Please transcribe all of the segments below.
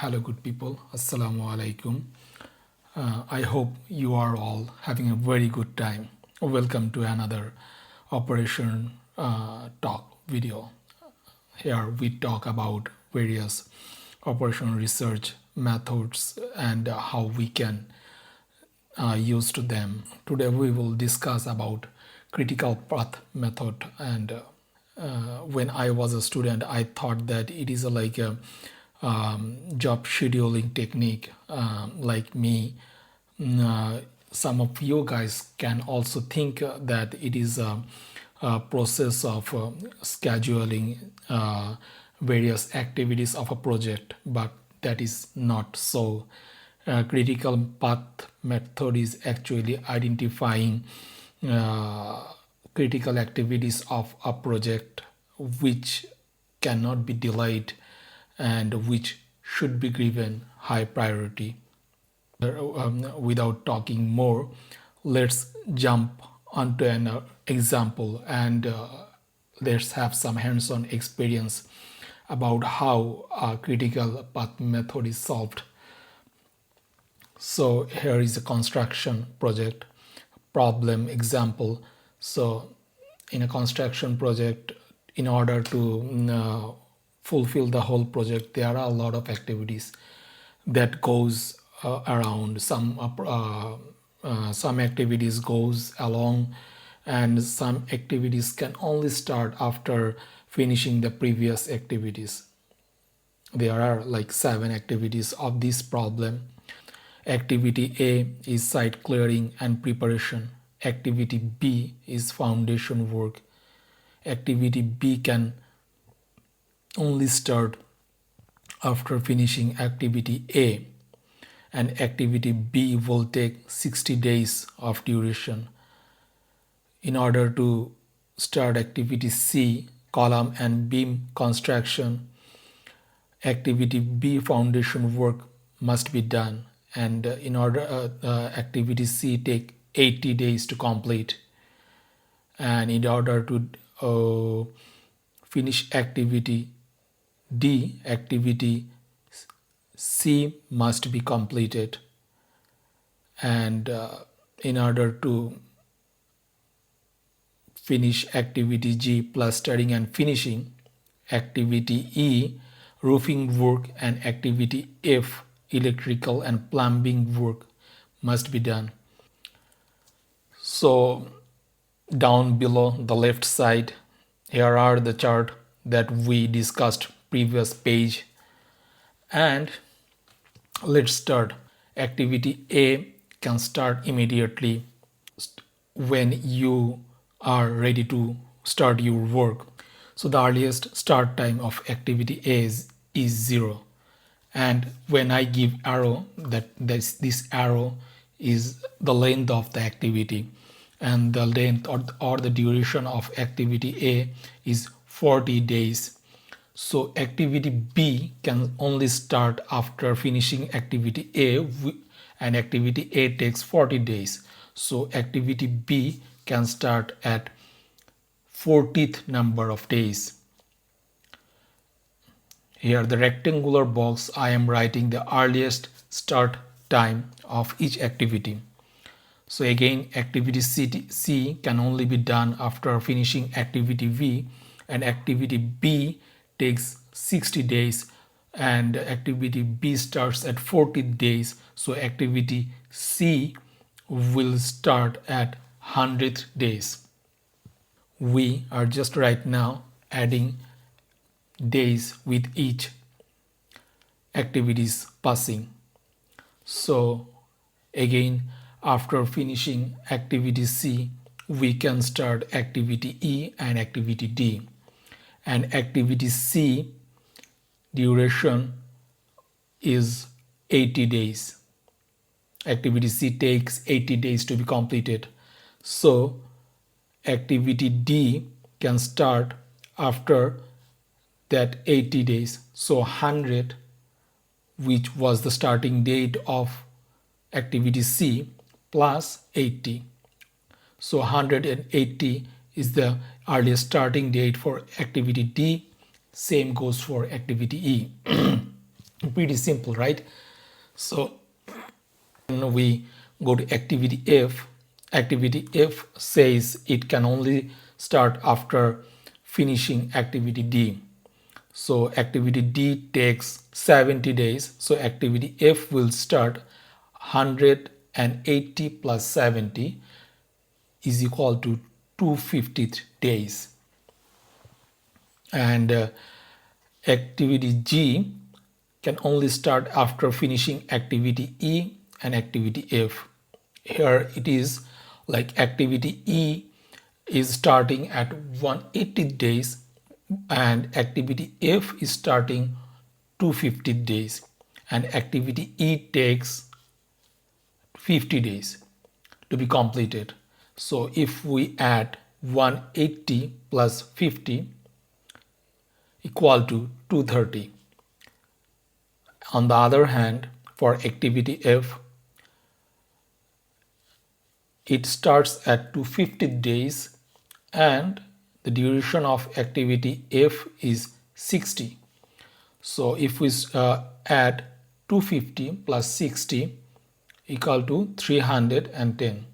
Hello, good people. Assalamu alaikum. I hope you are all having a very good time. Welcome to another Operation Talk video. Here we talk about various operation research methods and how we can use to them. Today we will discuss about critical path method. And when I was a student, I thought that it is like a job scheduling technique. Like me, some of you guys can also think that it is a process of scheduling various activities of a project, but that is not so. Critical path method is actually identifying critical activities of a project which cannot be delayed and which should be given high priority. Without talking more, let's jump onto an example and let's have some hands-on experience about how a critical path method is solved. So here is a construction project problem example. So in a construction project, in order to fulfill the whole project, there are a lot of activities that goes around. Some activities goes along, and some activities can only start after finishing the previous activities. There are like 7 activities of this problem. Activity A is site clearing and preparation. Activity B is foundation work. Activity B can only start after finishing activity A, and activity B will take 60 days of duration. In order to start activity C, column and beam construction, activity B foundation work must be done, and in order activity C take 80 days to complete, and in order to finish activity D, activity C must be completed, and in order to finish activity G, plastering and finishing, activity E, roofing work, and activity F, electrical and plumbing work must be done. So down below the left side, here are the chart that we discussed previous page, and let's start. Activity A can start immediately when you are ready to start your work. So the earliest start time of activity A is 0, and when I give arrow, this arrow is the length of the activity, and the length or the duration of activity A is 40 days. So activity B can only start after finishing activity A, and activity A takes 40 days. So activity B can start at 40th number of days. Here the rectangular box, I am writing the earliest start time of each activity. So again, activity C can only be done after finishing activity V, and activity B takes 60 days, and activity B starts at 40 days. So activity C will start at 100th days. We are just right now adding days with each activities passing. So again, after finishing activity C, we can start activity E and activity D. And activity C duration is 80 days. Activity C takes 80 days to be completed. So activity D can start after that 80 days. So 100, which was the starting date of activity C, plus 80. So 180 is the earliest starting date for activity D. Same goes for activity E. Pretty simple, right? So when we go to activity F says it can only start after finishing activity D. So activity D takes 70 days. So activity F will start 180 plus 70 is equal to 250 days. And activity G can only start after finishing activity E and activity F. Here it is like activity E is starting at 180 days and activity F is starting 250 days and activity E takes 50 days to be completed. So if we add 180 plus 50 equal to 230. On the other hand, for activity F, it starts at 250 days and the duration of activity F is 60. So if we add 250 plus 60 equal to 310.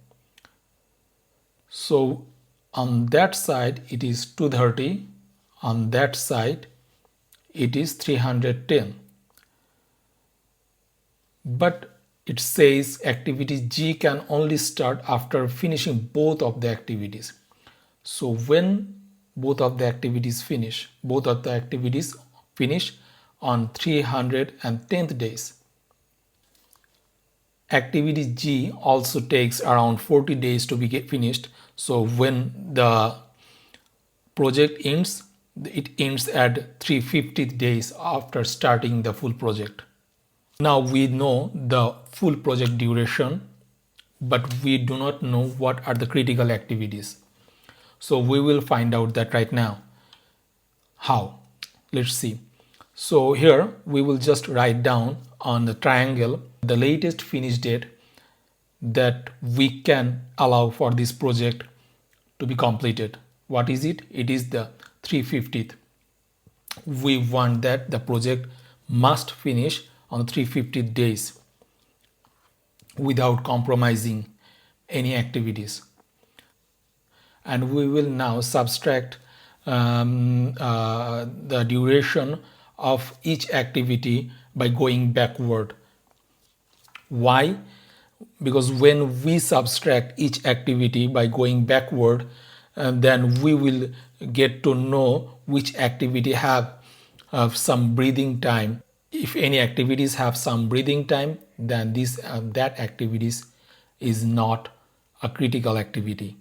So on that side it is 230, on that side it is 310. But it says activity G can only start after finishing both of the activities. So when both of the activities finish on 310th days. Activity G also takes around 40 days to be finished. So when the project ends, it ends at 350 days after starting the full project. Now we know the full project duration, but we do not know what are the critical activities. So we will find out that right now. How? Let's see. So here we will just write down on the triangle the latest finish date that we can allow for this project to be completed. What is it? It is the 350th. We want that the project must finish on 350 days without compromising any activities. And we will now subtract the duration of each activity by going backward. Why? Because when we subtract each activity by going backward, then we will get to know which activity have some breathing time. If any activities have some breathing time, then that activities is not a critical activity.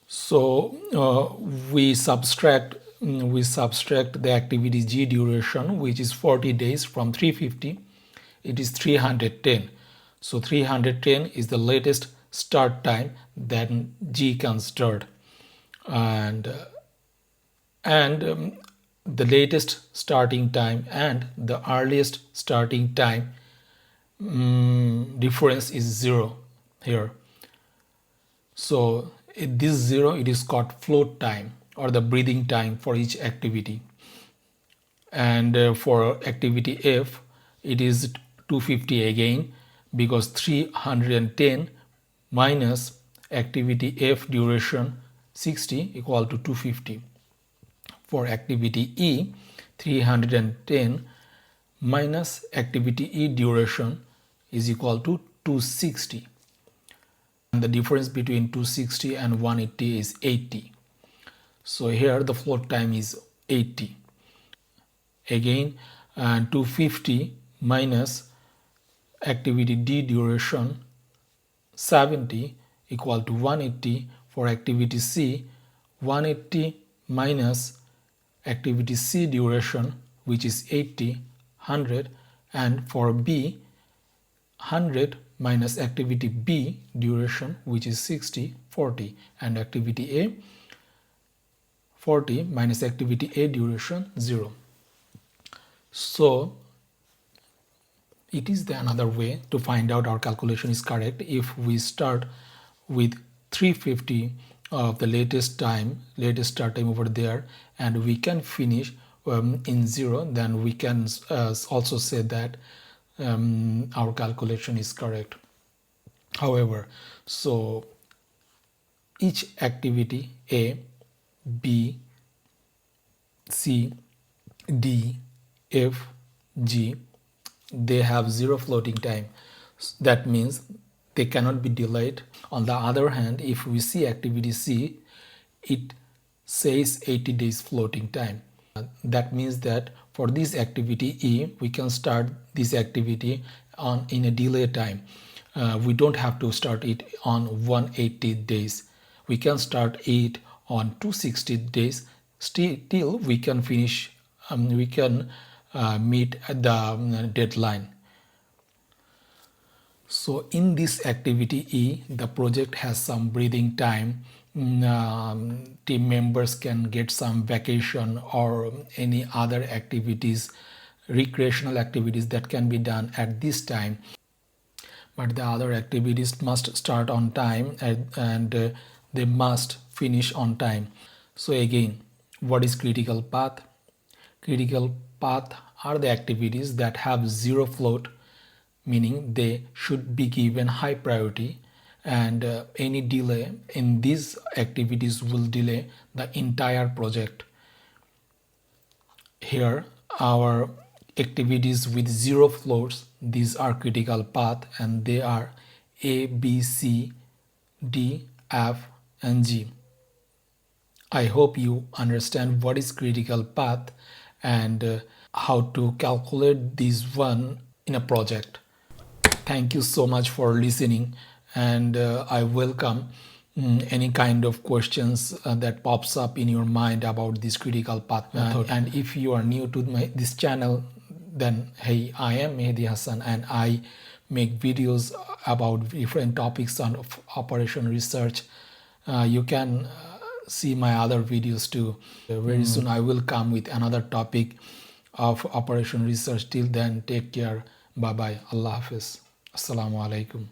So we subtract the activity G duration, which is 40 days, from 350. It is 310. So 310 is the latest start time that G can start, and the latest starting time and the earliest starting time difference is 0 here. So this 0, it is called float time or the breathing time for each activity. And for activity F, it is 250 again, because 310 minus activity F duration 60 equal to 250. For activity E, 310 minus activity E duration is equal to 260. And the difference between 260 and 180 is 80. So here the float time is 80. Again, 250 minus activity D duration 70 equal to 180. For activity C, 180 minus activity C duration, which is 80, 100, and for B, 100 minus activity B duration, which is 60, 40, and activity A, 40 minus activity A duration, 0. So it is the another way to find out our calculation is correct. If we start with 350 of the latest start time over there, and we can finish in 0, then we can also say that our calculation is correct. However, so each activity A, B, C, D, F, G, they have 0 floating time. That means they cannot be delayed. On the other hand, if we see activity C, it says 80 days floating time. That means that for this activity E, we can start this activity in a delay time. We don't have to start it on 180 days. We can start it on 260 days till we can finish, we can meet the deadline. So in this activity E, the project has some breathing time. Team members can get some vacation or any other activities, recreational activities that can be done at this time. But the other activities must start on time, and they must finish on time. So again, what is critical path? Critical path are the activities that have 0 float, meaning they should be given high priority, and any delay in these activities will delay the entire project. Here our activities with 0 floats, these are critical path, and they are A, B, C, D, F and G. I hope you understand what is critical path and how to calculate this one in a project. Thank you so much for listening, and I welcome any kind of questions that pops up in your mind about this critical path method. And if you are new to this channel, then hey, I am Mehdi Hassan, and I make videos about different topics on operation research. You can see my other videos too. Very soon I will come with another topic of operation research. Till then, take care. Bye bye. Allah Hafiz. Assalamu alaikum.